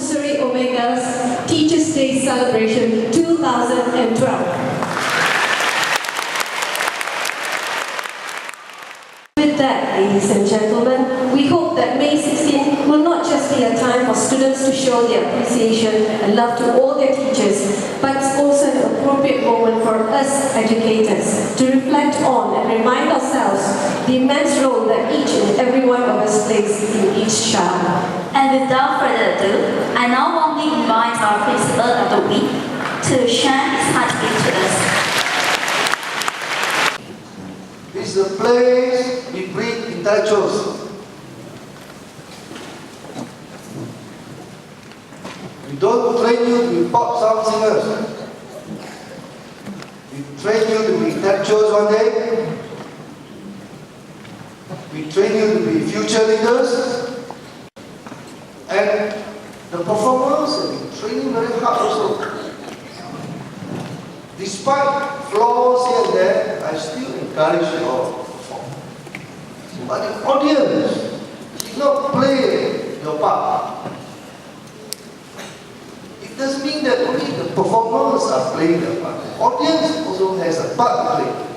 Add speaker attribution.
Speaker 1: Surrey Omega's Teachers' Day celebration 2012. With that, ladies and gentlemen, we hope that May 16 will not just be a time for students to show their appreciation and love to all their teachers, but it's also an appropriate moment for us educators to reflect on and remind ourselves the immense role that each and every one of us plays in each child.
Speaker 2: And without further ado, I now warmly invite our Principal of the Week to share his heartbeat to us.
Speaker 3: This is a place we breed intellectuals. We don't train you to be pop song singers. We train you to be intellectuals one day. We train you to be future leaders. And the performers have been training very hard also. Despite flaws here and there, I still encourage you all to perform. But the audience did not play your part. It doesn't mean that only the performers are playing their part. The audience also has a part to play.